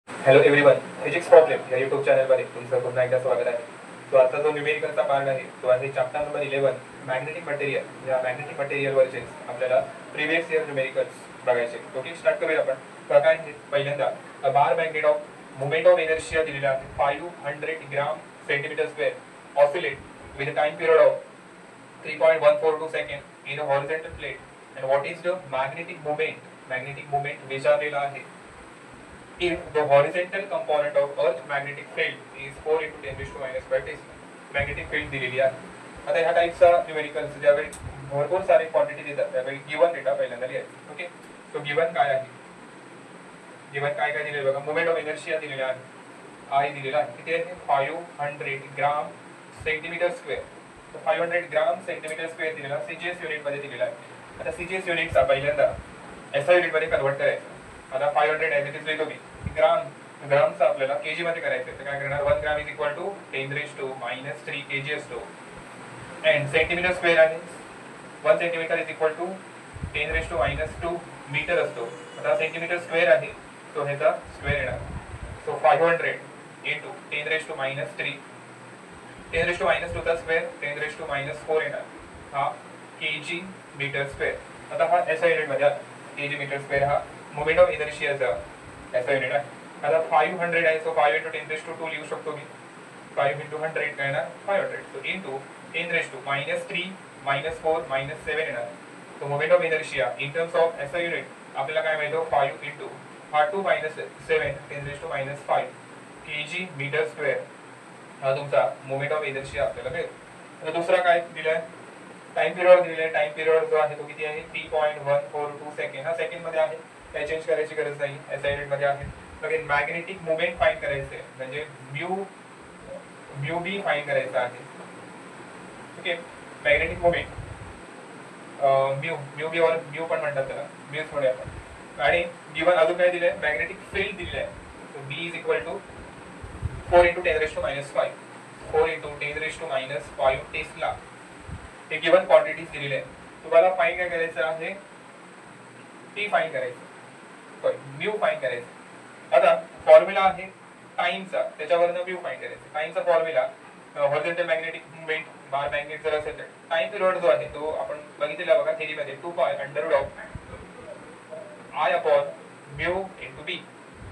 Hello everyone, physics problem या YouTube चॅनलमध्ये तुमचं पुन्हा एकदा स्वागत आहे. तो आता जो न्यूमेरिकलचा पार्ट आहे तो आहे चॅप्टर नंबर 11 मॅग्नेटिक मटेरियल. या मॅग्नेटिक मटेरियलवरचे आपल्याला प्रिव्हियस इयर न्यूमेरिकल्स बघायचे. ओके, स्टार्ट करूया आपण. काय आहे पहिल्यांदा bar magnet of moment of inertia दिलेला आहे 500 gram centimetre square oscillate with time period of 3.142 second in a horizontal plate. And what is the magnetic moment विचारलेला आहे. If the horizontal component of Earth magnetic field is 4 into 10 raised to minus 5 Tesla, magnetic field दिलेली आहे. आता ह्या टाईपचा numericals ज्यावेळी भरपूर सारे क्वांटिटी देतात त्यावेळी गिवन डेटा पहिल्यांदा लिहायचा. ओके, तो गिवन काय आहे, गिवन काय काय दिलेलं बघा. मोमेंट ऑफ इनर्शिया दिलेला आहे, आय दिलेला आहे. किती आहे? 500 gram centimetre square. 500 gram centimetre square दिलेला सीजीएस युनिट मध्ये दिलेला आहे. आता सीजीएस युनिटचा पहिल्यांदा एसआय युनिट मध्ये कन्वर्ट करायचा. आता 500 ॲज इट इज लिहितो मी. ग्रामचा आपल्याला केजी मध्ये करायचं तर काय करणार? 1 gram is equal to 10 raise to minus 3 KG असतो. अँड सेंटीमीटर स्क्वेअर आहे 1 centimetre is equal to 10 raise to minus 2 metre असतो. आता सेंटीमीटर स्क्वेअर आहे तो ह्याचा स्क्वेअर येणार. So 500 into 10 raise to minus 3, 10 raise to minus 2 चा स्क्वेअर 10 रेज टू मायनस 4 येणार. हा केजी मीटर स्क्वेअर. आता हा एसआय युनिट मध्ये केजी मीटर स्क्वेअर हा मोमेंट ऑफ इनर्शियाचा एसआय युनिट आहे. आता 500 आहे, सो 5 इंटू 10 रेज टू 2 लिहू शकतो मी. 5 इंटू 100 काय येणार? 500. So into 10 raise to minus 3 minus 4 minus 7 येणार. So moment of inertia in terms of SI unit आपल्याला काय मिळतो? 5 इंटू हा 2 minus 7 10 raise to minus 5 KG metre square हा तुमचा मोमेंट ऑफ इनर्शिया आपल्याला मिळतो. आता दुसरा काय दिलाय? टाइम पिरियड दिलेला. टाइम पिरियड जो आहे तो किती आहे? 3.142 सेकंड. हा सेकंड मध्ये आहे, काही चेंज करायची गरज नाही. एसआय युनिट मध्ये आहे. अगेन मॅग्नेटिक मोमेंट फाइंड करायचे म्हणजे म्यू बी फाइंड करायचा आहे. ओके, मॅग्नेटिक मोमेंट म्यू बी और म्यू पण म्हणतात त्याला, म्यूच म्हणूया आपण. आणि गिवन अजून काय दिलंय? मॅग्नेटिक फील्ड दिलेलं आहे. So B is equal to 4 into 10 raise to minus 5, 4 into 10 raise to minus 5 tesla. हे गिवन क्वांटिटीज दिलेले आहे. तुम्हाला फाइंड काय करायचं आहे? टी फाइंड करायचं, सॉरी म्यू फाइंड करायचं. आता फॉर्म्युला आहे टाइमचा, त्याच्यावरनं म्यू फाइंड करायचं. टाइमचा formula horizontal magnetic movement bar magnet जर असेल तर टाइम पिरियड जो आहे तो आपण बघितलेला बघा थेरीमध्ये 2 pi under root of I upon mu into B.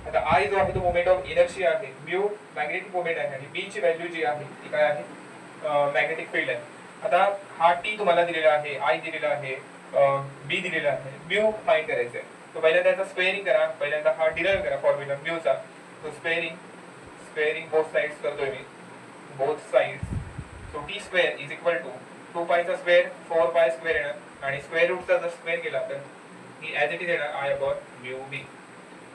आता आय जो आहे तो मोमेंट ऑफ इनर्शिया आहे, म्यू मॅग्नेटिक मोमेंट आहे आणि बी ची व्हॅल्यू जी आहे ती काय आहे? मॅग्नेटिक फील्ड आहे. आता हा टी तुम्हाला दिलेला आहे, आय दिलेला आहे, बी दिलेला आहे, म्यू फाइंड करायचं आहे. तो पहिल्यांदा त्याचा स्क्वेअरिंग करा, पहिल्यांदा हा डिराइव्ह करा फॉर्म्युला म्यूचा. तो स्क्वेअरिंग बोथ साइड्स करतोय मी, both sides. So T square is equal to 2 पायचा स्क्वेअर 4 पाय स्क्वेअर येणार आणि स्क्वेअर रूटचा जर स्क्वेअर केला तर ही ॲज इट इज येणार आय अपॉन म्यू बी.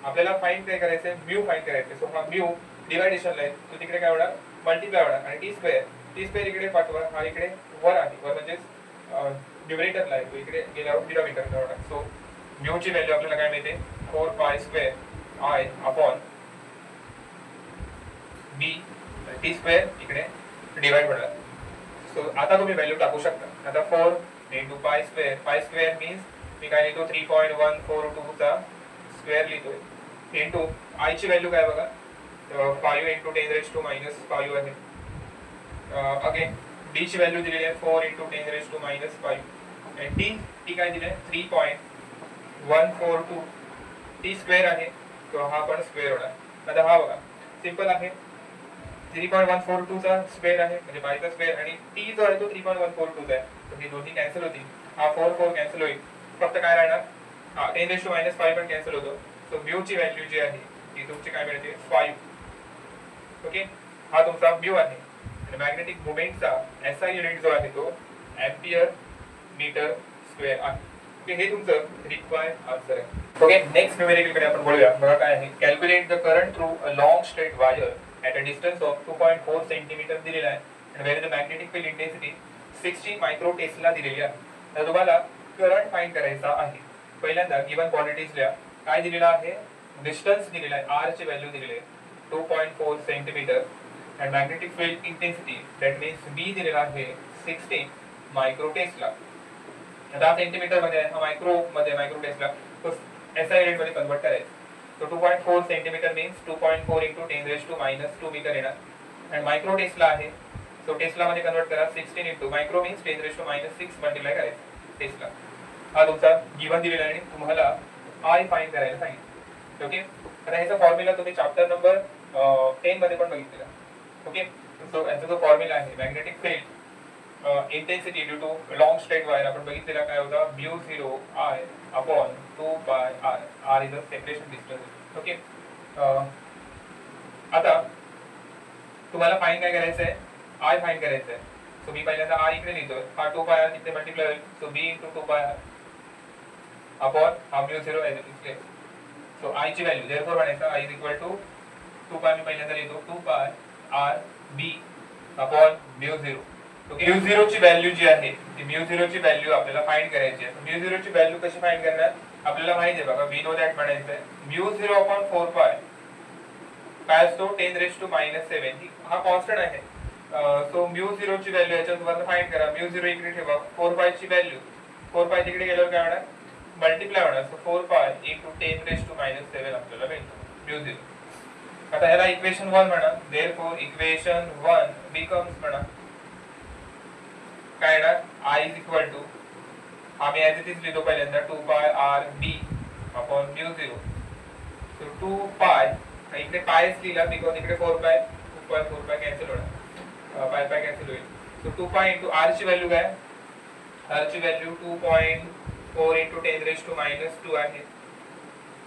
आपल्याला फाइंड काय करायचंय? म्यू फाइंड करायचंय. सो हा म्यू डिवायडेशनला आहे, तो तिकडे काय होणार? मल्टिप्लाय होणार. आणि टी स्क्वेअर इकडे पाठवा, हा इकडे वर आहे, वर म्हणजेच न्यूमरेटरला आहे, तो इकडे गेल्यावर डिनॉमिनेटरला होणार. सो म्यूची व्हॅल्यू आपल्याला काय मिळते? 4 pi square I upon B, T square इकडे डिवाइड होणार. सो आता तुम्ही व्हॅल्यू टाकू शकता. आता 4 इंटू पाय स्क्वेअर मीन्स मी काय लिहितो? 3.142 चा स्क्वेअर लिहितोय इंटू आय ची व्हॅल्यू काय बघा? 5 इंटू 10 रेज टू मायनस 5 आहे. अगेन डी ची व्हॅल्यू दिलेली आहे 4 इंटू 10 रेज टू मायनस 5 आणि टी काय दिले? 3.142. टी स्क्वेअर आहे तो हा पण स्क्वेअर होणार. आता हा बघा सिंपल आहे, 3.142 चा स्क्वेअर आहे म्हणजे बायचा स्क्वेअर आणि टी जो आहे तो 3.142 चा आहे. तर हे दोन्ही कॅन्सल होतील, हा 4 कॅन्सल होईल, फक्त काय राहणार? हा 10 रेज टू मायनस 5 पण कॅन्सल होतो. सो म्यू ची व्हॅल्यू जी आहे ती तुमची काय मिळते? 5. ओके, हा तुमचा म्यू आहे. आणि मॅग्नेटिक मोमेंटचा एसआय युनिट जो आहे तो एम्पियर मीटर स्क्वेअर आहे. ओके, हे तुमचं रिक्वायर्ड आन्सर आहे. ओके, नेक्स्ट न्यूमेरिकल कडे आपण बोलूया. बघा काय आहे? Calculate the current through a long straight wire at a distance of 2.4 centimetre दिलेला आहे आणि where the magnetic field intensity 60 micro tesla दिलेली आहे. तर तुम्हाला करंट फाइंड करायचा आहे. पहिल्यांदा गिवन क्वांटिटीज लिहा. काय दिलेला आहे? डिस्टन्स दिलेला आहे, आर ची व्हॅल्यू दिलेली आहे 2.4 centimetre and magnetic field intensity that means B दिलेला आहे 60 मायक्रो टेस्ला. आता सेंटीमीटर मध्ये हा मायक्रो टेस्ला तो एसआय युनिट मध्ये कन्वर्ट करायचं. So 2.4 centimetre means 2.4 into 10 raise to minus 2 metre येणार. आणि मायक्रो टेस्ला आहे, सो टेस्ला मध्ये कन्वर्ट करा 16 into micro means 10 raise to minus 6 multiply करायचं टेस्ला. हा तुमचा गिवन दिलेला आहे आणि तुम्हाला आय फाइंड करायला सांगितलं. ओके, आता ह्याचा फॉर्म्युला तुम्ही चॅप्टर नंबर 10 मध्ये पण बघितलेला. ओके, सो याचा जो फॉर्म्युला आहे magnetic field intensity due too long straight wire आपण बघितलेला काय होता, μ0 I अपॉन 2 पाय r. r is a separation distance. Okay, आता तुम्हाला फाइंड काय करायचं आहे, आय फाइंड करायचं आहे. सो मी पहिल्यांदा आय इकडे लिहितोय, हा 2 पाय r तिथे मल्टिप्लाय होईल, सो b इंटू 2 पाय r अपॉन हा μ0 as it is. So I ची व्हॅल्यू देअरफॉर बनायचं I is equal to 2 pi मी पहिल्यांदा लिहितो 2 पाय r b अपॉन μ0. ओके, μ0 ची व्हॅल्यू जी आहे ती μ0 ची व्हॅल्यू आपल्याला फाइंड करायची आहे. μ0 ची व्हॅल्यू कशी फाइंड करणार, आपल्याला माहिती आहे बघा, वी नो दॅट म्हणायचं आहे μ0 अपॉन 4 पाय काय असतो 10 रेज टू मायनस 7. हा कॉन्स्टंट आहे. सो μ0 ची व्हॅल्यू याच्यावर फाइंड करा. μ0 इकडे ठेवा, 4 पाय ची व्हॅल्यू 4 पाय तिकडे गेल्यावर काय होणार, मल्टिप्लाय होणार. So 4 pi into 10 raise to minus 7 आपल्याला मिळतो μ0. आता ह्याला इक्वेशन 1 म्हणा. देअरफॉर इक्वेशन 1 बिकम्स म्हणा काय येणार, आय इज इक्वल टू आम्ही ऍज इट इज लिहितो पहिल्यांदा 2 पाय r b अपॉन μ0. सो 2 पाय इकडे पायच लिहिला बिकॉज इकडे 4 पाय 4 पाय कॅन्सल होणार, पाय पाय कॅन्सल होईल. सो 2 पाय इंटू r ची व्हॅल्यू काय, r ची value 2.4 into 10 raise to minus 2 आहे.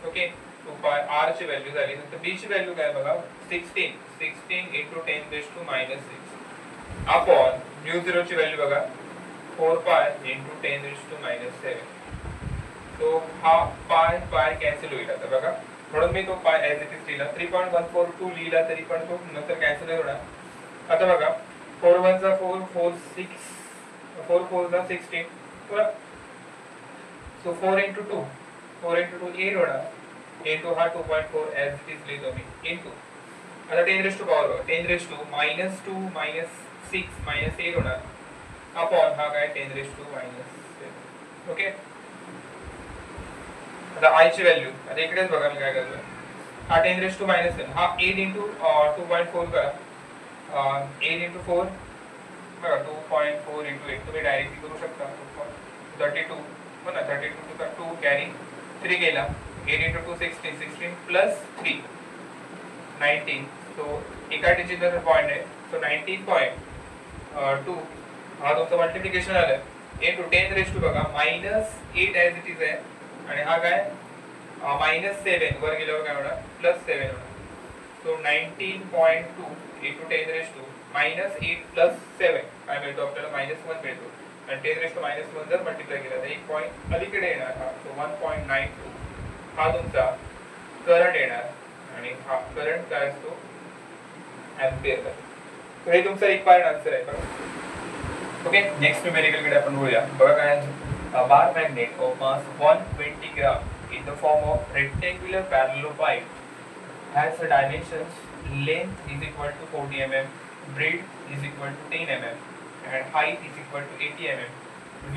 ओके, 2 पाय r ची व्हॅल्यू झाली. नंतर b ची व्हॅल्यू काय बघा 16 into 10 raise to minus 6 upon μ0 ची व्हॅल्यू बघा 4 pi into 10 raise to minus 7. So हा पाय पाय कॅन्सल होईल आता बघा, म्हणून मी तो पाय ऍज इट इज लिहिला. 3.142 लिहिला तरी पण तो नंतर कॅन्सल होणार. आता बघा 4 1 चा 4 4 6 4 4 चा 16 बरोबर. सो 4 इंटू 2 8 होणार इंटू हा 2.4 ऍज इट इज लिहितो मी इंटू आता 10 raise to power 10 raise to minus 2 minus 6 minus 8 होणार अपॉन हा काय 10 रेज टू मायनस 7. ओके, आता आय ची व्हॅल्यू आता इकडेच बघा मी काय करतोय, हा 10 रेज टू मायनस 7 हा 8 इंटू 2.4 करा. 8 इंटू 4 बघा 2.4 इंटू 8 तुम्ही डायरेक्टली करू शकता. 32 हो ना, 32 चा 2 कॅरी 3 गेला. 8 इंटू 2 16 प्लस 3 19. सो एका डिजिटल पॉइंट आहे. सो 19.2 हा तुमचं मल्टिप्लिकेशन आलं इंटू 10 रेज टू बघा मायनस 8 ऍज इट इज आहे आणि हा काय मायनस 7 वर गेल्यावर काय होणार प्लस 7 होणार. So 19.2 into 10 raise to minus 8 plus 7 काय मिळतो आपल्याला मायनस 1 मिळतो. आणि 10 रेज टू मायनस 1 जर मल्टिप्लाय केला तर 1 पॉईंट अलीकडे येणार हा. सो 1.92 हा तुमचा करंट येणार आणि हा करंट काय असतो एम्पियर. तर हे तुमचा एक पार्ट आन्सर आहे बघा. ओके, नेक्स्ट न्यूमेरिकल कडे आपण बोलूया. बघा काय a bar magnet of mass 120 gram in the form of rectangular parallelepiped has a dimensions length is equal to 40 mm, breadth is equal to 10 mm and height is equal to 80 mm.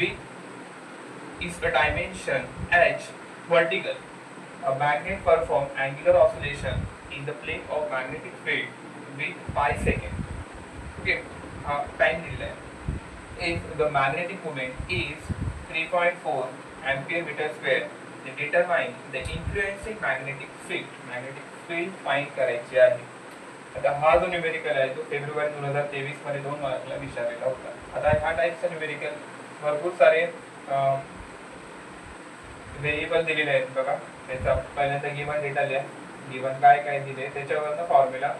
Width is the dimension h vertical. A magnet perform angular oscillation in the plane of magnetic field with 5 seconds. Okay, time दिलेला आहे. If the magnetic moment is 3.4 ampere meter square, then determine the influencing magnetic field. Magnetic field find करायची आहे. आता हा जो numerical आहे तो February 2023 मध्ये 2 मार्कला विचारलेला होता. आता ह्या टाइपचा न्यूमेरिकल भरपूर सारे व्हेरिएबल दिलेले आहेत बघा. त्याचा पहिल्यांदा गिवन डेटा लिहा, गिवन काय काय दिले त्याच्यावरनं फॉर्म्युला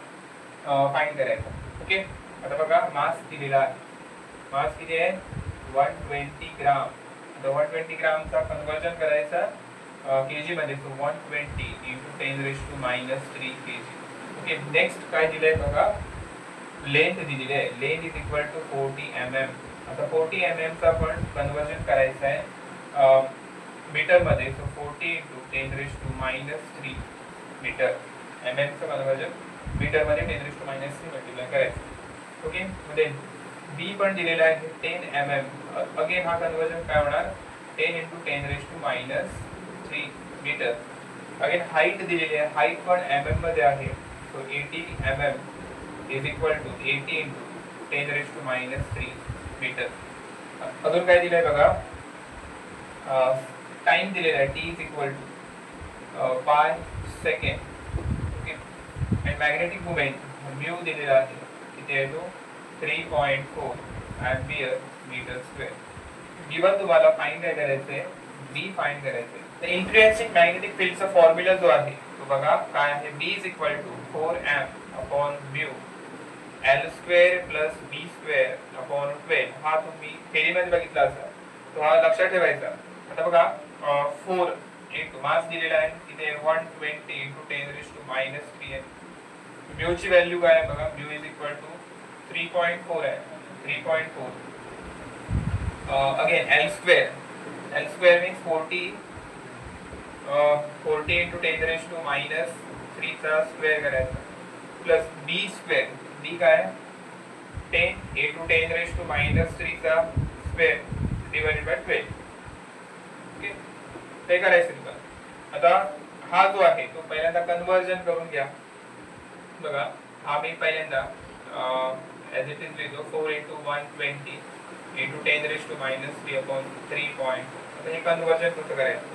फाइंड करायचा. ओके, आता बघा मास दिलेला आहे. मास किती आहे 120 ग्राम. तर 120 ग्रामचा कन्वर्जन करायचा केजी मध्ये. So 120 into 10 raise to minus 3 KG. Okay, next काय दिलंय बघा, लेंथ दिलेली आहे. Length is equal to 40 mm. आता 40 mm चा पण कन्वर्जन करायचं आहे मीटर मध्ये. So 40 into 10 raise to minus 3 metre. mm चं कन्वर्जन मीटर मध्ये 10 रेज टू मायनस 3 मल्टिप्लाय करायचं. ओके, मध्ये बी पण दिलेला आहे 10 mm. अगेन हा कन्वर्जन काय होणार 10 into 10 raise to minus 3 metre. Again height दिलेली आहे, हाईट पण mm मध्ये आहे. So 80 mm is equal to 80 into 10⁻³ metre. अजून काय दिलंय बघा, टाइम दिलेला आहे, t is equal to pi second. Okay. आणि मॅग्नेटिक मोमेंट म्यू दिलेला आहे, किती आहे तो 3.4 एम्पियर मीटर स्क्वेअर. गिवन तुम्हाला फाइंड काय करायचंय, बी फाइंड करायचंय. तर इंट्रिन्सिक मॅग्नेटिक फील्डचा फॉर्म्युला जो आहे तो बघा काय आहे, B is equal to 4m upon mu L² plus B² upon 12. हा तुम्ही थेरीमध्ये बघितला असा, तो हा लक्षात ठेवायचा. आता बघा 4 इंटू मास दिलेला आहे, इथे 120 इंटू 10⁻³ म्यू ची व्हॅल्यू काय आहे बघा, म्यू इज इक्वल टू 3.4 आहे, 3.4. अगेन L² मीन्स 40 इंटू 10⁻³ चा स्क्वेअर करायचा, प्लस B², B काय 10 इंटू 10⁻³ चा स्क्वेअर डिवाइडेड बाय 12. ओके, ते करायचं तुला. आता हा जो आहे तो पहिल्यांदा कन्वर्जन करून घ्या. बघा हा मी पहिल्यांदा ॲज इट इज लिहितो, 4 इंटू 120 इंटू 10⁻³ अपॉन 3. आता हे कन्वर्जन कसं करायचं.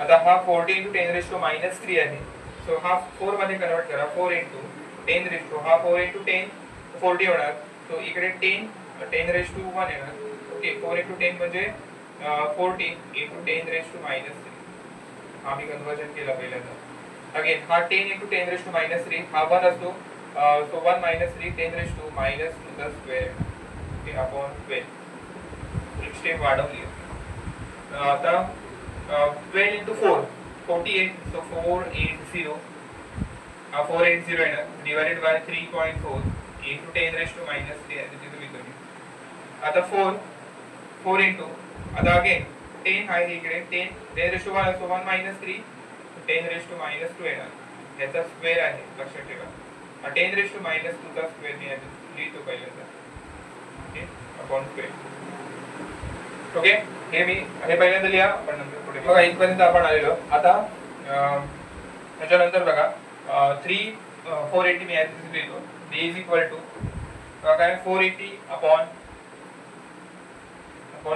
आता हा 40 इंटू 10⁻³ आहे, सो हा 4 मध्ये कन्वर्ट करा. 4 इंटू 10 हा 4 इंटू 10 40 होणार, सो इकडे 10⁻1 येणार. ओके, 4 इंटू 10 म्हणजे 40 इंटू 10⁻³ हा मी कन्वर्जन केला पहिल्यांदा. अगेन हा 10 इंटू 10⁻³ हा 1 असतो, सो 1 मायनस 3 10⁻² ओके अपॉन 12. एक स्टेप वाढवली. आता 12 इंटू 4 48, सो 480 हा 480 येणार डिवाइडेड बाय 3.4 इंटू 10⁻³ आता 4 इंटू, आता अगेन 10 आहे इकडे, 10⁻1 असतो, 1 मायनस 3 10⁻² येणार, याचा स्क्वेअर आहे लक्षात ठेवा. 10⁻² चा स्क्वेअर मी लिहितो पहिल्यांदा, ओके अपॉन 12. ओके, हे पहिल्यांदा लिहा, आपण नंतर पुढे बघा. इथपर्यंत आपण आलेलो. आता त्याच्यानंतर बघा 480 मी ॲज लिहितो, b इज इक्वल टू काय 480 अपॉन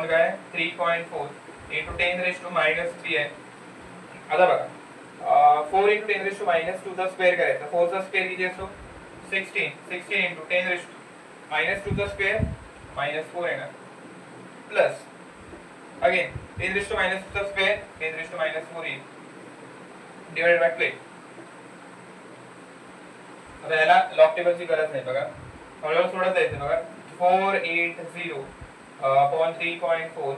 काय 3.4 इंटू 10⁻³ आहे. आता बघा 4 इंटू 10⁻² चा स्क्वेअर करायचा. 4 चा स्क्वेअर किती असतो 16 इंटू 10⁻² चा स्क्वेअर -4 येणार, प्लस अगेन 10⁻² चा स्क्वेअर 10⁻4 येईल डिवाइडेड बाय 12. आता याला लॉग टेबलची गरज नाही बघा, हळूहळू सोडत जायचं. बघा 480 अपॉन 3.4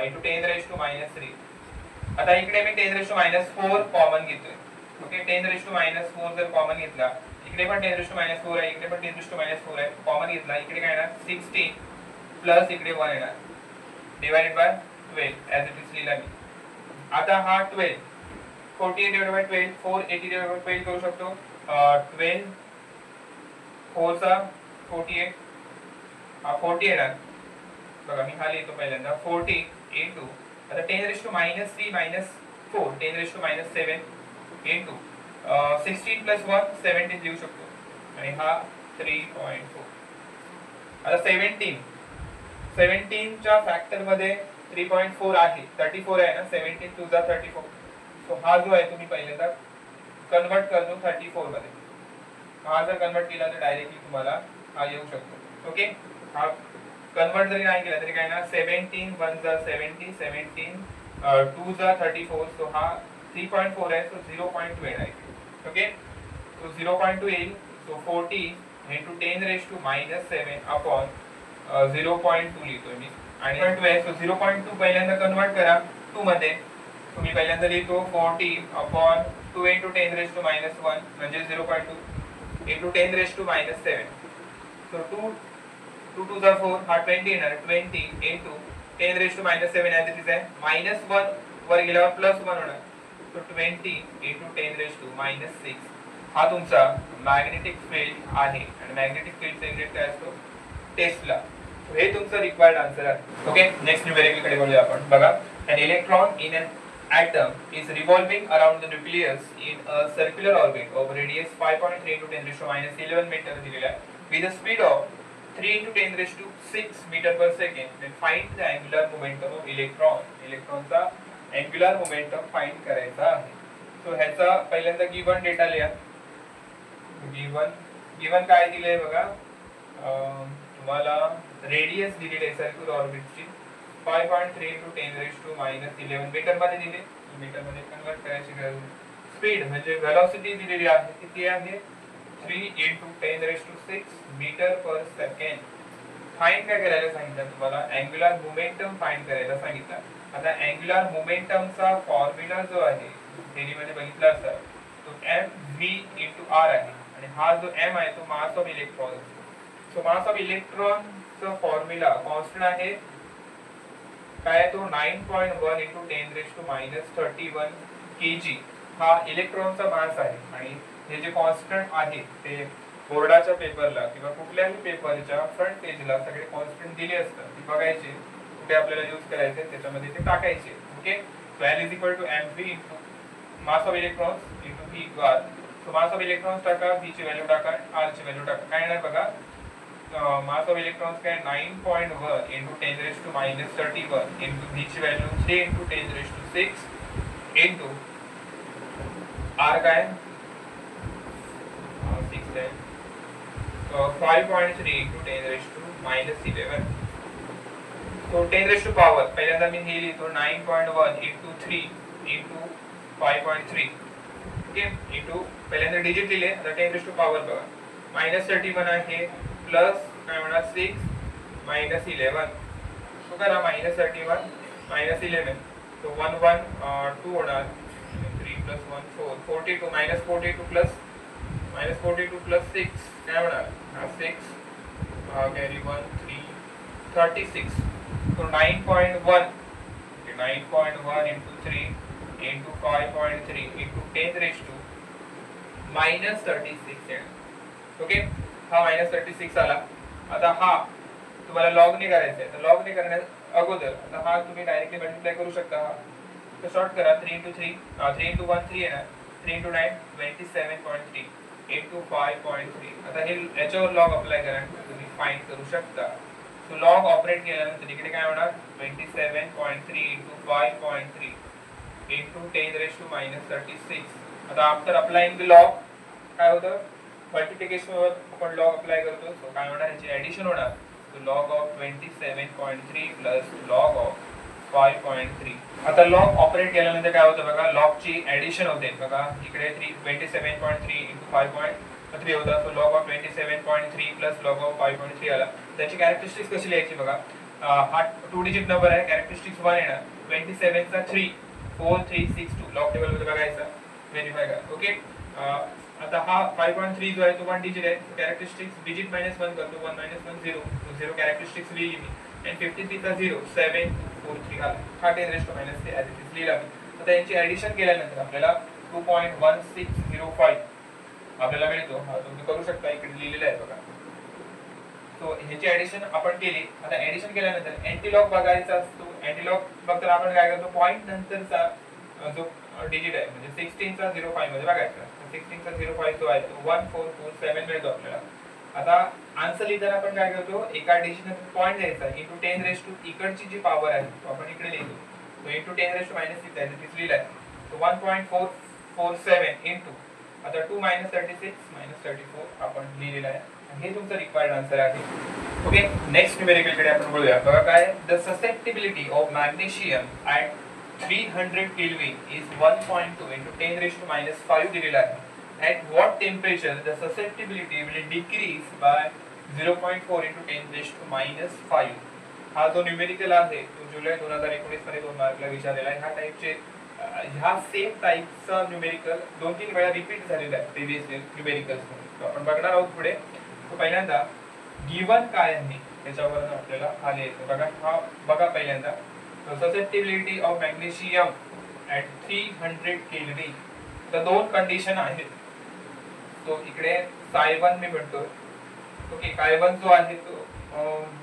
इंटू 10⁻³ आता इकडे मी 10⁻4 कॉमन घेतोय. ओके, 10⁻4 जर कॉमन घेतला, इकडे पण 10⁻4 आहे, इकडे पण 10⁻4 आहे, कॉमन घेतला, इकडे काय येणार 16 प्लस इकडे 1 येणार divided by 12 as it is लिहिला मी. आता हा 12 48 डिवाइडेड बाय 12 480 डिवाइडेड बाय 12 करू शकतो. 12 4 चा 48 हा 40 येणार. बघा मी हा लिहितो पहिल्यांदा 40 इंटू, आता 10⁻³ मायनस 4 10⁻⁷ इंटू 16 प्लस 1 17 लिहू शकतो, आणि हा 3.4. आता 17 च्या फॅक्टर मध्ये 3.4 आहे, 34 आहे ना, 17 2 जा 34. सो हा जो आहे तुम्ही पहिल्यांदा कन्वर्ट करतो 34 मध्ये. हा जर कन्वर्ट केला तर डायरेक्टली तुम्हाला हा येऊ शकतो. ओके, हा कन्वर्ट जरी नाही केला तरी काय ना, 17 1 जा 17 17 2 जा 34, सो हा 3.4 आहे, सो 0.2 आहे. ओके, सो 0.2 येईल, सो 40 इंटू 10⁻⁷ अपॉन 0.2 लिहितोय मी, आणि 2 आहे, सो 0.2 पहिल्यांदा कन्वर्ट करा 2 मध्ये. तुम्ही पहिल्यांदा लिहितो 40 अपॉन 2 इंटू 10⁻⁻1 म्हणजे 0.2 इंटू 10⁻⁷. सो 2 जा 4 हा 20 येणार, 20 इंटू 10⁻⁷ ॲज इट इज आहे, -1 वर गेल्यावर +1 होणार, सो 20 इंटू 10⁻⁻6 हा तुमचा मॅग्नेटिक फील्ड आहे. आणि मॅग्नेटिक फील्डचा एक्झॅक्ट काय असतो टेस्ला. हे तुमचं रिक्वायर्ड आन्सर आहे. ओके, नेक्स्ट न्यूमेरिकल कडे बोलूया आपण. बघा, an electron in an atom is revolving around the nucleus in a circular orbit of radius 5.3 into 10 raised to minus 11 meter दिलेला आहे with a speed of 3 into 10 raised to 6 meter per second. Then find the angular momentum of electron. इलेक्ट्रॉनचा angular momentum find करायचा आहे. So ह्याचा पहिल्यांदा given data लिहा. Given काय दिले बघा, तुम्हाला रेडियस दिलेली आहे सर्क्युलर ऑर्बिटची 5.3 into 10 raised to minus 11 metre मध्ये दिले, मीटर मध्ये कन्वर्ट करायची गरज. स्पीड म्हणजे वेलोसिटी दिलेली आहे, किती आहे 3 into 10 raised to 6 metre per second. Find काय करायला सांगितलं तुम्हाला, अँग्युलर मोमेंटम फाइंड करायला सांगितलं. आता अँग्युलर मोमेंटमचा फॉर्म्युला जो आहे थेरी मध्ये बघितला असाल तो mv into r आहे आणि हा जो m आहे तो mass of electron. So mass of electron चा फॉर्म्युला कॉन्स्टंट आहे काय, तो 9.1 into 10 raised to minus 31 kg हा इलेक्ट्रॉनचा मास आहे. आणि हे जे कॉन्स्टंट आहे ते बोर्डाच्या पेपरला किंवा कुठल्याही पेपरच्या फ्रंट पेजला सगळे कॉन्स्टंट दिले असतात, ते बघायचे कुठे आपल्याला यूज करायचे त्याच्यामध्ये ते टाकायचे. Okay, so L is equal to mv into mass of electrons into v into r. So mass of electrons टाका, v ची व्हॅल्यू टाका, r ची व्हॅल्यू टाका. काय येणार बघा, मास ऑफ इलेक्ट्रॉन्स काय 9.1 into 10 raised to minus 31 into v ची value 3 into 10 raised to 6 into r काय 6 आहे 5.3 into 10 raised to minus 11. तो 10 raised to power पहिल्यांदा मी हे लिहितो 9.1 into 3 into 5.3. ओके, into पहिल्यांदा डिजिट लिहिले, आता 10 raised to power बघा minus 31 आहे प्लस काय म्हणा 6 minus 11. तो करा minus 31 minus 11 तो 1 1 2 होणार 3 plus 1 4 42 minus 42 plus 6 काय होणार 6 carry 1 3 36. तो 9.1 9.1 into 3 into 5.3 into 10 raised to minus 36. Okay, हा minus 36 आला. आता हा तुम्हाला लॉग ने करायचा आहे, तर लॉग ने करण्या अगोदर आता हा तुम्ही डायरेक्टली मल्टिप्लाय करू शकता. हा तर सॉर्ट करा 3 into 3 3 into 1 3 येणार 3 into 9 27.3 into 5.3. आता हे याच्यावर लॉग अप्लाय करा तुम्ही फाइंड करू शकता. सो लॉग ऑपरेट केल्यानंतर इकडे काय होणार 27.3 into 5.3 into 10 raised to minus 36. आता आफ्टर अप्लाइंग द लॉग काय होतं, मल्टिप्लिकेशन वर आपण लॉग अप्लाय करतो, सो काय होणार याची ऍडिशन होणार. So log of 27.3 plus log of 5.3. आता लॉग ऑपरेट केल्यानंतर काय होतं बघा, लॉग ची ऍडिशन होते बघा, इकडे 27.3 into 5.3 होता. So log of 27.3 plus log of 5.3 आला. त्याची कॅरेक्टरिस्टिक्स कशी लिहायची बघा, हा 2 डिजिट नंबर आहे, कॅरेक्टरिस्टिक्स 1 येणार 27 चा 3 4 3 6 2 लॉग टेबल मध्ये बघायचा, व्हेरीफाय करा. ओके, आता हा 5.3 जो आहे तो 1 डिजिट आहे, कॅरेक्टरिस्टिक्स डिजिट मायनस 1 करतो 1 minus 1 0 0 कॅरेक्टरिस्टिक्स लिहिली मी आणि 53 चा 0 7 4 3 आला. हा 10 raised to minus 3 as it is लिहिला मी. आता यांची ऍडिशन केल्यानंतर आपल्याला 2.1605 आपल्याला मिळतो. हा तुम्ही करू शकता, इकडे लिहिलेलं आहे बघा. सो ह्याची ऍडिशन आपण केली. आता ऍडिशन केल्यानंतर अँटीलॉग बघायचा असतो. अँटीलॉग बघताना आपण काय करतो, पॉइंट नंतरचा जो डिजिट आहे म्हणजे 16 चा 05 मध्ये बघायचा. 16 चा 05 जो आहे तो 1447 मिळतो आपल्याला. आता आन्सर लिहिताना आपण काय करतो, एका डिजिट नंतर पॉइंट द्यायचा into 10 raised to इकडची जी पॉवर आहे तो आपण इकडे लिहितो. तो into 10 raised to minus 6 आहे तिथे लिहिलाय. तो 1.447 into आता 2 minus 36 minus 34 आपण लिहिलेला आहे. हे तुमचं रिक्वायर्ड आन्सर आहे. ओके, नेक्स्ट न्यूमेरिकल कडे आपण बोलूया. बघा काय, the susceptibility of magnesium at 300 kelvin is 1.2 into 10 raised to minus 5 दिलेला आहे. At what temperature the susceptibility will decrease by 0.4 into 10 raised to minus 5. हा जो न्यूमेरिकल आहे तो जुलै 2019 मध्ये 2 मार्कला विचारलेला आहे. ह्या टाइपचे ह्या सेम टाइपचा न्यूमेरिकल 2-3 वेळा रिपीट झालेला आहे प्रीवियस न्यूमेरिकल्स मध्ये. आपण बघणार आहोत पुढे. तो पहिल्यांदा गिवन काय आहे त्याच्यावर आपल्याला हा लिहायचं. बघा हा बघा पहिल्यांदा susceptibility of magnesium at 300 kelvin. तर दोन कंडिशन आहेत. तो इकडे psi1 मी म्हणतो. ओके, psi1 जो आहे तो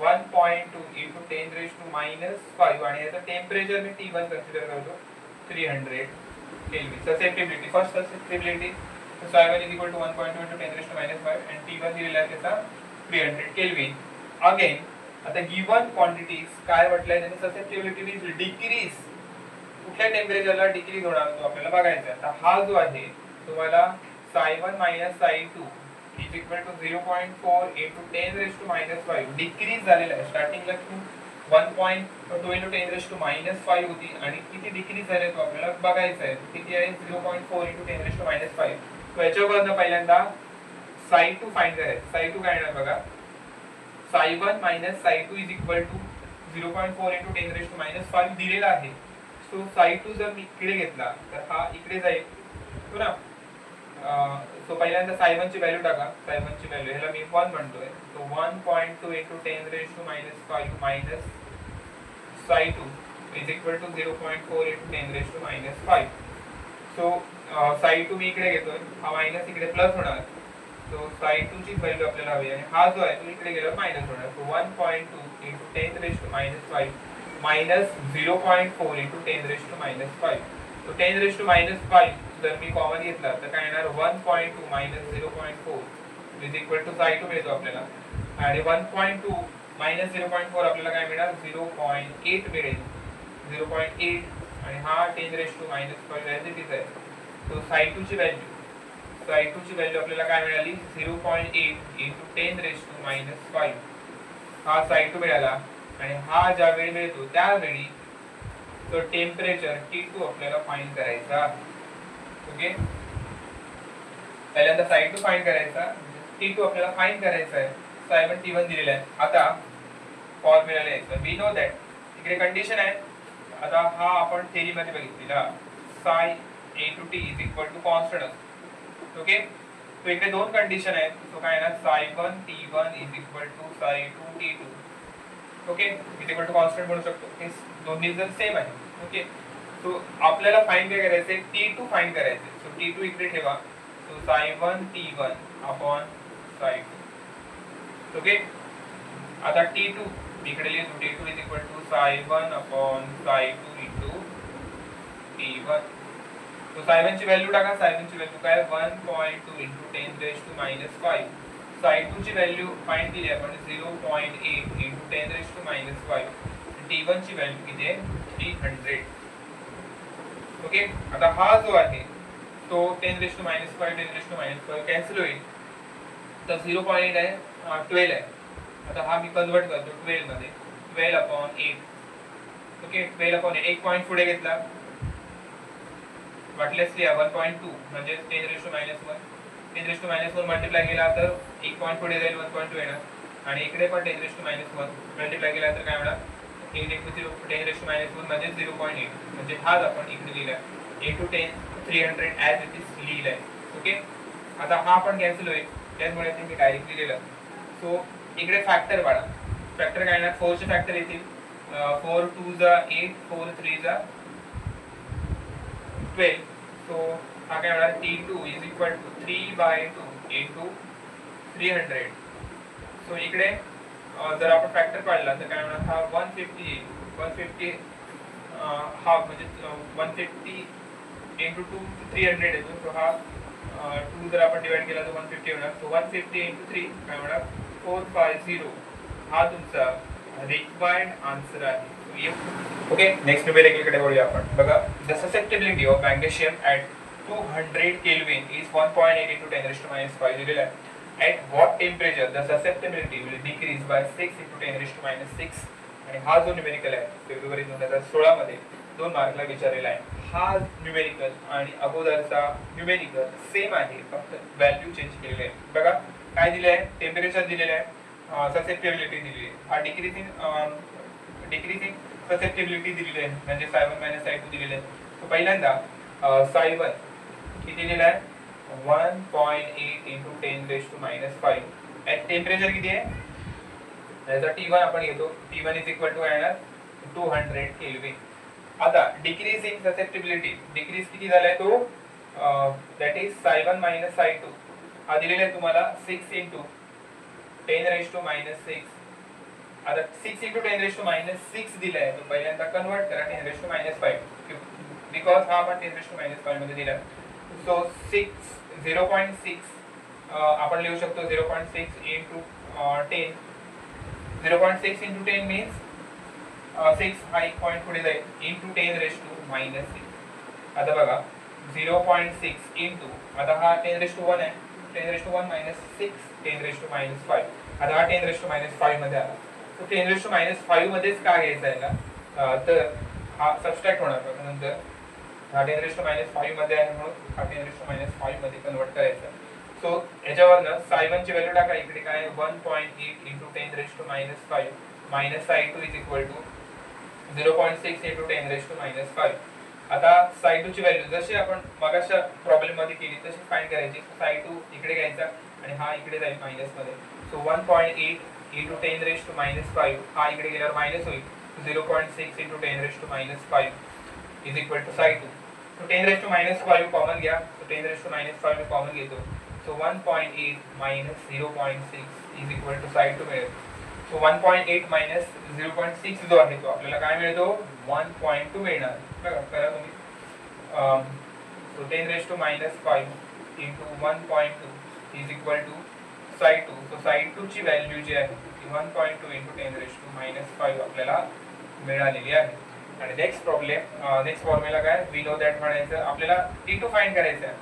1.2 into 10 raised to minus 5 आणि याचा टेम्परेचर मी T1 कन्सिडर करतो. 300 Kelvin. Susceptibility, first susceptibility, so psi1 is equal to 1.2 into 10 raised to minus 5 and T1 दिलेला आहे त्याचा 300 Kelvin. Again, आता गिवन क्वांटिटीज काय म्हटलंय त्याने, ससेप्टिबिलिटी विल डिक्रीज, कुठल्या टेम्परेचरला डिक्रीज होणार तो आपल्याला बघायचा आहे. तर हा जो आहे तुम्हाला psi1 minus psi2 is equal to 0.4 into 10 raised to minus 5 decrease झालेला आहे. स्टार्टिंगला 1.2 into 10 raised to minus 5 होती आणि किती डिक्रीज झाले तो आपल्याला बघायचा आहे. किती आहे 0.4 into 10 raised to minus 5. तो याच्यावरनं पहिल्यांदा psi2 फाइंड करायचं. psi2 काय येणार बघा, psi1 minus psi2 is equal to 0.4 into 10 raised to minus 5 दिलेला आहे. सो psi2 जर मी इकडे घेतला तर हा इकडे जाईल हो ना. सो पहिल्यांदा psi1 ची व्हॅल्यू टाका. psi1 ची व्हॅल्यू ह्याला मी 1 म्हणतोय. So 1.2 into 10 raised to minus 5 minus psi2 is equal to 0.4 into 10 raised to minus 5. So psi2 मी इकडे घेतोय, हा मायनस इकडे प्लस होणार. सो psi2 ची व्हॅल्यू आपल्याला हवी आणि हा जो आहे तो इकडे गेल्यावर मायनस होणार. So 1.2 into 10 raised to minus 5 minus 0.4 into 10 raised to minus 5. तो 10 raised to minus 5 जर मी कॉमन घेतला तर काय येणार 1.2 minus 0.4 is equal to psi2 मिळतो आपल्याला आणि 1.2 minus 0.4 आपल्याला काय मिळणार 0.8 मिळेल. 0.8 आणि हा 10 raised to minus 5 as it is आहे. सो psi2 ची व्हॅल्यू आपल्याला काय मिळाली 0.8 into 10 raised to minus 5. हा psi2 मिळाला आणि हा ज्यावेळी मिळतो त्यावेळी तो टेम्परेचर T2 आपल्याला फाइंड करायचा. ओके, पहिल्यांदा psi2 फाइंड करायचा, T2 आपल्याला फाइंड करायचा आहे. psi1 T1 दिलेला आहे. आता फॉर्म्युला लिहायचा. वी नो दॅट इकडे कंडिशन आहे. आता हा आपण थेरी मध्ये बघितलेला psi a to t is equal to constant असतो. ओके, तो इकडे दोन कंडिशन आहेत. सो काय ना psi1 T1 is equal to psi2 T2. ओके, इज इक्वल टू कॉन्स्टंट म्हणू शकतो. हे दोन्ही जर सेम आहे. ओके, सो आपल्याला फाइंड काय करायचंय T2 फाइंड करायचंय. सो T2 इकडे ठेवा. So psi1 T1 upon psi2. Okay, आता T2 इकडे लिहितो. T2 is equal to psi1 upon psi2 into T1. तो psi1 ची व्हॅल्यू टाका. psi1 ची व्हॅल्यू काय 1.2 into 10 raised to minus 5. psi2 ची व्हॅल्यू फाइंड केली आपण 0.8 into 10 raised to minus 5. T1 ची व्हॅल्यू किती आहे 300. ओके, आता हा जो आहे तो 10 raised to minus 5 10 raised to minus 5 cancel होईल. तर 0.8 आहे 12 आहे. आता हा मी कन्वर्ट करतो 12 मध्ये. 12 upon 8. ओके, 12 upon 8 एक पॉइंट पुढे घेतला वाटल्यास लिहा 1.2 म्हणजे 10 raised to minus 1. 10 raised to minus 1 multiply केला तर एक पॉइंट पुढे जाईल 1.2 येणार आणि इकडे पण 10 raised to minus 1 मल्टिप्लाय केला तर काय होणार 8 into 10 raised to minus 1 म्हणजे 0.8 म्हणजे हाच आपण इकडे लिहिला 8 to 10 300 ॲज इट इज लिहिलाय. ओके, आता हा पण कॅन्सल होईल त्यामुळे मी डायरेक्टली लिहिलं. सो इकडे फॅक्टर पाडा. फॅक्टर काय येणार 4 चे फॅक्टर येतील. 4 2 जा 8 4 3 जा 12. सो हा काय होणार T2 is equal to 3/2 into 300. So इकडे जर आपण फॅक्टर पाडला तर काय होणार हा 150 येईल. 150 हा म्हणजे 150 into 2 300 येतो. सो हा 2 जर आपण डिवाइड केला तर 150 होणार. सो 150 into 3 काय होणार 450. हा तुमचा रिक्वायर्ड आन्सर आहे. ओके, नेक्स्ट न्यूमेरिकलकडे वळूया आपण. बघा, the susceptibility of magnesium at 200 Kelvin is 1.8 into 10 raised to minus 5 दिलेला आहे. At what temperature the susceptibility will decrease by 6 into 10 raised to minus 6. आणि हा जो न्यूमेरिकल आहे फेब्रुवारी 2016 मध्ये 2 मार्कला विचारलेला आहे. हा न्यूमेरिकल आणि अगोदरचा न्यूमेरिकल सेम आहे, फक्त व्हॅल्यू चेंज केलेली आहे. बघा काय दिले आहे, टेम्परेचर दिलेलं आहे, ससेप्टिबिलिटी दिलेली आहे, हा डिक्रीजिंग ससेप्टिबिलिटी दिलेली आहे म्हणजे psi1 minus psi2 दिलेले आहे. तो पहिल्यांदा psi1 किती दिलेला आहे 1.8 into 10 raised to minus 5. At temperature किती आहे याचा T1 आपण घेतो. T1 is equal to येणार 200 Kelvin. आता डिक्रीजिंग ससेप्टिबिलिटी डिक्रीज किती झालाय तो that is psi1 minus psi2 हा दिलेला आहे तुम्हाला 6 into 10 raised to minus 6. आता 6 into 10 raised to minus 6 दिलाय तो पहिल्यांदा कन्वर्ट करा 10 raised to minus 5. बिकॉज हा आपण 10⁻⁵ मध्ये दिला. सो 0.6 आपण लिहू शकतो 0.6 इंटू 10. 0.6 इंटू 10 मीन्स 6 हा एक पॉईंट पुढे जाईल इंटू 10⁻⁻6. आता बघा 0.6 इंटू आता हा 10⁻⁴ आहे 10⁻⁴ मायनस 6 10⁻⁻5. आता हा 10⁻⁵ मध्ये आला. तो 10⁻⁵ मध्येच काय घ्यायचा आहे तर हा सबस्ट्रॅक्ट होणार बघा. नंतर हा 10⁻⁵ मध्ये आहे म्हणून हा 10⁻⁵ मध्ये कन्वर्ट करायचा. सो याच्यावरनं साय1 ची व्हॅल्यू टाका. इकडे काय 1.8 into 10⁻⁵ minus psi two is equal to 0.6 into 10⁻⁵. आता साय2 ची व्हॅल्यू जशी आपण मगाच्या प्रॉब्लेम मध्ये केली तशी फाइंड करायची. साय2 इकडे घ्यायचा आणि हा इकडे जाईल मायनस मध्ये. सो 1.8 इंटू 10⁻⁵ हा इकडे गेल्यावर मायनस होईल. 0.6 into 10⁻⁵ is equal to psi two. तो 10⁻⁵ कॉमन घ्या. तो 10⁻⁵ कॉमन घेतो. So 1.8 minus 0.6 is equal to psi two मिळेल. सो 1.8 मायनस 0.6 जो आहे तो आपल्याला काय मिळतो 1.2 मिळणार. बघा करा तुम्ही. So 10⁻⁵ into 1.2 is equal to psi two. So psi two ची व्हॅल्यू जी आहे ती 1.2 इंटू 10⁻⁵ आपल्याला मिळालेली आहे. आणि नेक्स्ट फॉर्म्युला काय वी नो दॅट म्हणायचं. आपल्याला T2 फाइंड करायचं आहे.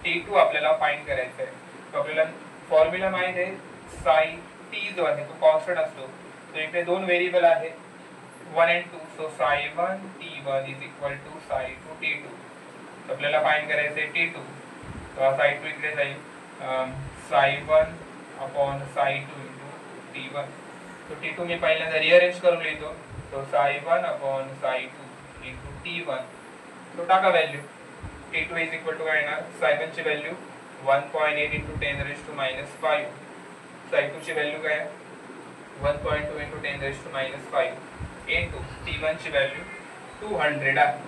T2 आपल्याला फाइंड करायचं आहे. तो आपल्याला फॉर्म्युला माहित आहे. साय टी जो आहे तो कॉन्स्टंट असतो. तो इकडे दोन व्हेरिएबल आहे 1 and 2. So psi one T1 is equal to psi two T2. आपल्याला फाइंड करायचं T2. साय2 इकडे जाईल साय1 अपॉन साय2 इंटू T1. तो T2 मी पहिल्यांदा रिअरेंज करून लिहितो. तो साय1 अपॉन साय2 इंटू T1. तो टाका value. T2 is equal to काय येणार साय1 ची व्हॅल्यू 1.8 इंटू 10⁻⁵. साय2 ची व्हॅल्यू काय 1.2 इंटू 10⁻⁵ इंटू T1 ची व्हॅल्यू 200 आहे.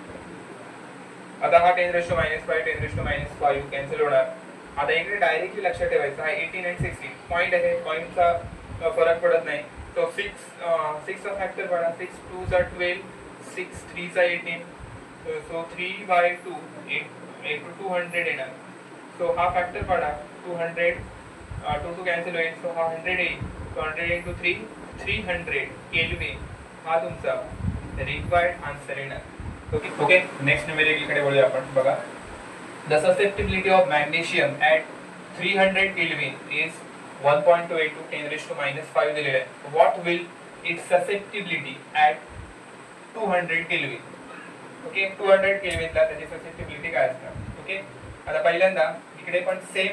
आता हा 10⁻⁵ कॅन्सल होणार. आता इकडे डायरेक्टली लक्षात ठेवायचं हा 18 आणि 16 पॉईंट आहे. पॉईंटचा फरक पडत नाही. तो 6 चा फॅक्टर पडा. 6 2 चा 12 6 3 चा 18. सो 3/2 इंटू 200 येणार. सो हा फॅक्टर पडा 200 2 कॅन्सल होईल. सो हा 100 येईल. सो 100 इंटू 3 300 केल्विन हा तुमचा रिक्वायर्ड आन्सर येणार. ओके नेक्स्ट न्यूमेरिकल कडे बोलूया आपण. बघा the susceptibility of magnesium at 300 kelvin is 1.2 into 10⁻⁵ दिलेला आहे. What will its susceptibility at 200 kelvin. Okay 200 केल्विनला त्याची ससेप्टिबिलिटी काय असणार. ओके आता पहिल्यांदा इकडे पण सेम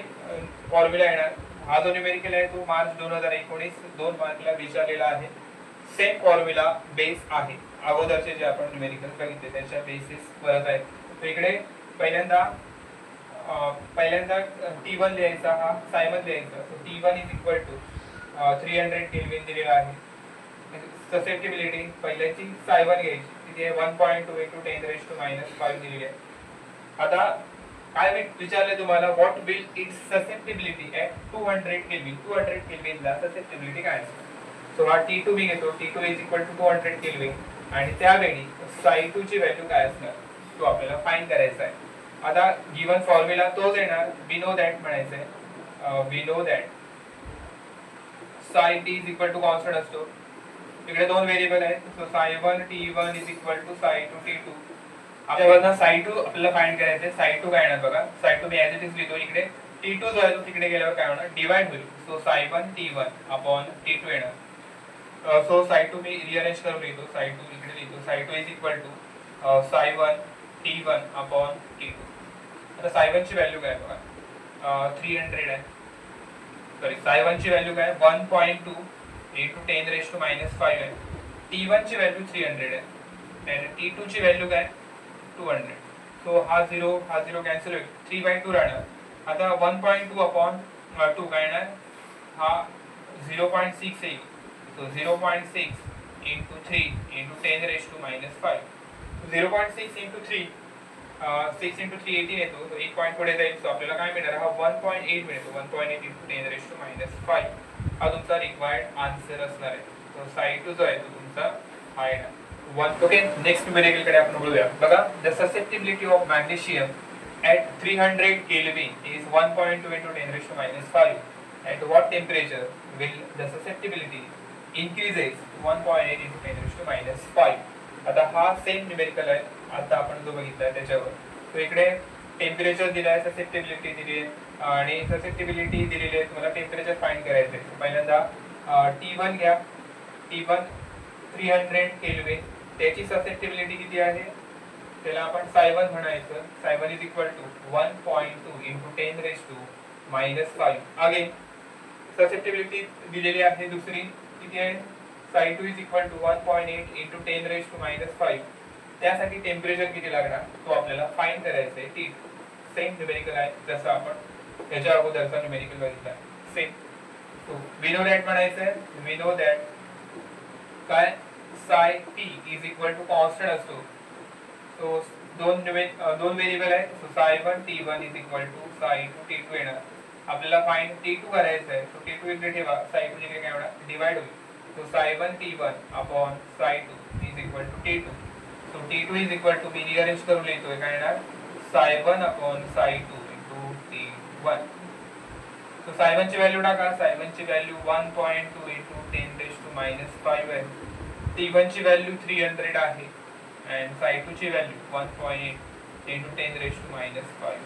फॉर्म्युला येणार. हा जो न्यूमेरिकल आहे तो मार्च 2019 2 मार्कला विचारलेला आहे. सेम फॉर्म्युला बेस आहे. अगोदरचे जे आपण न्यूमेरिकल बघितले त्याच्या बेसिस वरच आहे. तर इकडे पहिल्यांदा T1 लिहायचा. हा साय1 लिहायचा. So T1 is equal to 300 kelvin दिलेला आहे. ससेप्टिबिलिटी पहिल्याची साय1 घ्यायची. तिथे 1.2 इंटू 10⁻⁵ दिलेली आहे. आता काय विचारले तुम्हाला what will its susceptibility at 200 kelvin. 200 केल्विनला ससेप्टिबिलिटी काय असते. सो हा T2 मी घेतो. T2 is equal to 200 kelvin आणि त्यावेळी साय2 ची व्हॅल्यू काय असणार तो आपल्याला फाइंड करायचा आहे. आता गिवन फॉर्म्युला तोच येणार. वी नो दॅट म्हणायचं आहे. We know that psi T is equal to constant असतो. इकडे दोन व्हेरिएबल आहेत. So psi one T1 is equal to psi two T2. आपल्याला साय2 आपल्याला फाइंड करायचं आहे. साय2 काय येणार बघा. साय2 मी ॲज इट इज लिहितो. इकडे T2 जो आहे तो तिकडे गेल्यावर काय होणार डिवाइड होईल. So psi one T1 upon T2 येणार. सो साय2 मी रिअरेंज करून लिहितो. साय2 इकडे लिहितो. Psi two is equal to psi one T1 upon T2. आता साय1 ची व्हॅल्यू काय बघा 300 आहे. सॉरी साय1 ची व्हॅल्यू काय 1.2 इंटू 10⁻⁵ आहे. T1 ची व्हॅल्यू 300 आहे आणि T2 ची व्हॅल्यू काय 200. सो हा 0 कॅन्सल होईल. 3/2 राहणार. आता 1.2 अपॉन 2 काय येणार हा 0.6 येईल. So 0.6 into 3 into 10⁻⁵. 0.6 into 3 6 into 3 18 येतो. तो एक पॉईंट पुढे जाईल. सो आपल्याला काय मिळणार हा 1.8 मिळतो. 1.8 इंटू 10⁻⁵ हा तुमचा रिक्वायर्ड आन्सर असणार आहे. तो साय2 जो आहे तो तुमचा हा येणार. 1. ओके, नेक्स्ट न्यूमेरिकल कडे आपण बोलूया. बघा, the susceptibility of magnesium at 300 Kelvin is 1.2 into 10 raised to minus 5. At what temperature will the susceptibility increases 1.8 into 10 raised to minus 5. आता हा सेम न्यूमेरिकल आहे आता आपण जो बघितला त्याच्यावर. तो इकडे टेम्परेचर दिला आहे, ससेप्टिबिलिटी दिली आहे आणि ससेप्टिबिलिटी दिलेली आहे. तुम्हाला टेम्परेचर फाइंड करायचं आहे. पहिल्यांदा T1 घ्या. T1 300 केल्विन, त्याची ससेप्टिबिलिटी किती आहे? त्याला आपण psi1 म्हणायचं. psi1 is equal to 1.2 into 10 raised to minus 5. Again susceptibility दिलेली आहे दुसरी किती आहे? psi2 is equal to 1.8 into 10 raised to minus 5. त्यासाठी टेम्परेचर किती लागणार तो आपल्याला फाइंड करायचं आहे. ठीक, सेम न्यूमेरिकल आहे जसं आपण याच्या अगोदरचा न्यूमेरिकल बघितला same. So we know that म्हणायचं आहे. वी नो दॅट काय psi t is equal to constant असतो. सो दोन व्हेरिएबल आहे. So psi1 t1 is equal to psi2 t2 येणार. आपल्याला फाइंड t2 करायचं आहे. सो t2 इकडे ठेवा, psi2 इकडे काय होणार? डिवाइड होईल. So psi1 t1 upon psi2 is equal to t2. So t2 is equal to me rearrange करून लिहितोय काय येणार? psi1 upon psi2 into t1. So psi1 ची व्हॅल्यू टाका. psi1 ची value 1.2 into 10 raised to minus 5 आहे. t1 ची value 300 आहे and psi2 ची value 1.8 into 10 raised to minus 5.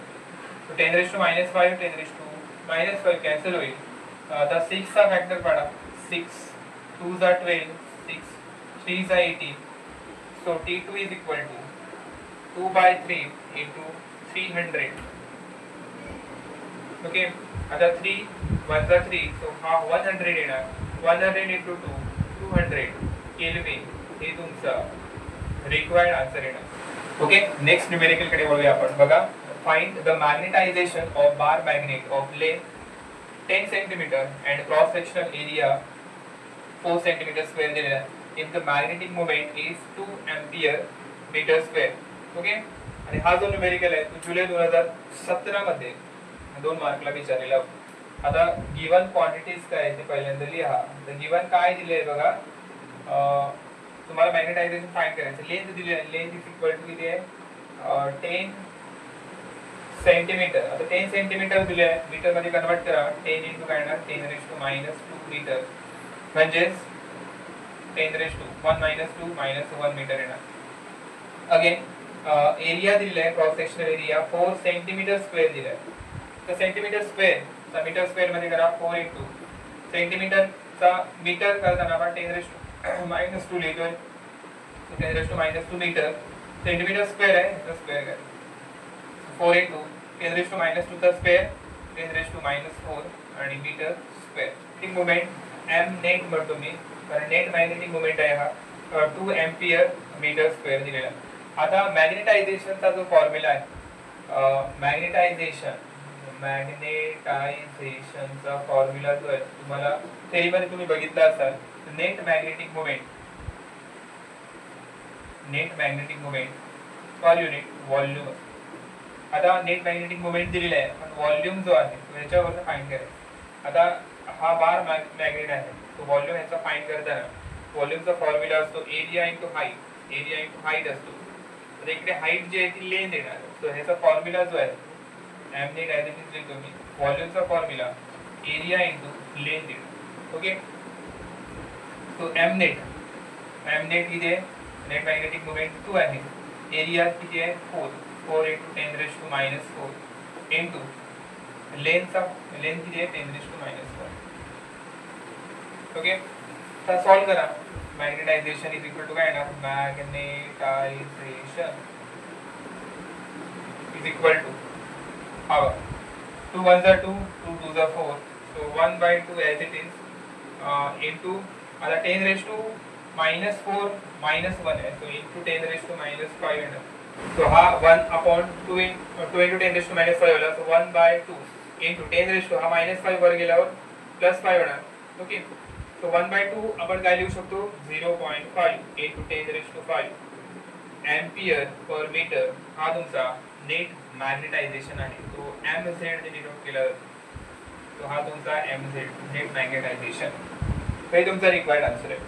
so 10 raised to minus 5 10 raised to minus 5 cancel होईल. आता 6 चा फॅक्टर काढा. 6 2 चा 12, 6 3 चा 18. so t2 is equal to 2/3 into 300. Okay, आता 3 1 चा 3, so हा 100 येणार. 100 into 2 200 केल्विन हे तुमचा रिक्वायर्ड आन्सर येणार. ओके, नेक्स्ट न्यूमेरिकल कडे वळूया आपण. बघा, find the magnetisation of bar magnet of length 10 centimetre and cross sectional area 4 centimetre square दिलेला आहे. If the magnetic moment is 2 ampere metre square. Okay, आणि हा जो न्यूमेरिकल आहे तो जुलै 2017 मध्ये 2 मार्कला विचारलेला होता. आता गिवन क्वांटिटीज काय ते पहिल्यांदा लिहा. तर गिवन काय दिले बघा, तुम्हाला मॅग्नेटायझेशन फाइंड करायचं. लेंथ दिली आहे. लेंथ इज इक्वल टू किती आहे? 10 सेंटीमीटर. आता 10 सेंटीमीटर दिले आहे, मीटर मध्ये कन्वर्ट करा. 10 into काय येणार? 10 raised to minus 2 मीटर, म्हणजेच 10 raised to 1 minus 2 minus 1 metre येणार. अगेन एरिया दिलेला आहे, cross sectional area 4 centimetre square दिला आहे. तर सेंटीमीटर स्क्वेअर चा मीटर स्क्वेअर मध्ये करा. 4 into सेंटीमीटरचा मीटर करताना आपण 10 raised to minus 2 लिहितोय. 10 raised to minus 2 metre. Centimetre square आहे, तर स्क्वेअर करा. 4 into 10 raised to minus 2 चा स्क्वेअर 10 raised to minus 4 आणि metre square. Magnetic moment m net म्हणतो मी, कारण नेट मॅग्नेटिक मोमेंट आहे हा 2 एम्पियर मीटर स्क्वेअर दिलेला. आता मॅग्नेटायझेशनचा जो फॉर्म्युला आहे, मॅग्नेटायझेशनचा फॉर्म्युला जो आहे तुम्हाला थेरीमध्ये तुम्ही बघितला असाल. Net magnetic moment per unit volume. आता नेट मॅग्नेटिक मोमेंट दिलेला आहे, पण व्हॉल्यूम जो आहे तो याच्यावर फाइंड करायचा. आता हा बार मॅग्नेट आहे, तो व्हॉल्यूम याचा फाइंड करताना व्हॉल्यूमचा फॉर्म्युला असतो area into height. Area into height असतो. तर इकडे हाईट जी आहे ती लेंथ येणार. सो ह्याचा फॉर्म्युला जो आहे m net as it is लिहितो मी. व्हॉल्यूमचा फॉर्म्युला एरिया इंटू लेंथ येणार. ओके, सो m नेट किती आहे? नेट मॅग्नेटिक मोमेंट 2 आहे. एरिया किती आहे? 4 into 10 raised to minus 4 into length किती आहे? 10 raised to minus 4. ओके, तर सॉल्व करा. मॅग्नेटायझेशन इज इक्वल टू काय येणार? Magnetisation is equal to 2 1 2 2 2 4. So 1/2 as it is into आता 10 raised to minus 4 minus 1 आहे. So into 10 raised to minus 5 येणार. So हा 1 upon 2 into 10 raised to minus 5 Hola. So 1/2 into 10 raised to हा minus 5 वर गेल्यावर plus 5 होणार. ओके, सो 1/2 आपण काय लिहू शकतो? 0.5 into 10 raised to 5 ampere per metre. हा तुमचा नेट मॅग्नेटायझेशन आहे. तो mz ने डिनोट केला जातो. तो हा तुमचा mz नेट मॅग्नेटायझेशन. हे तुमचा रिक्वायर्ड आन्सर आहे.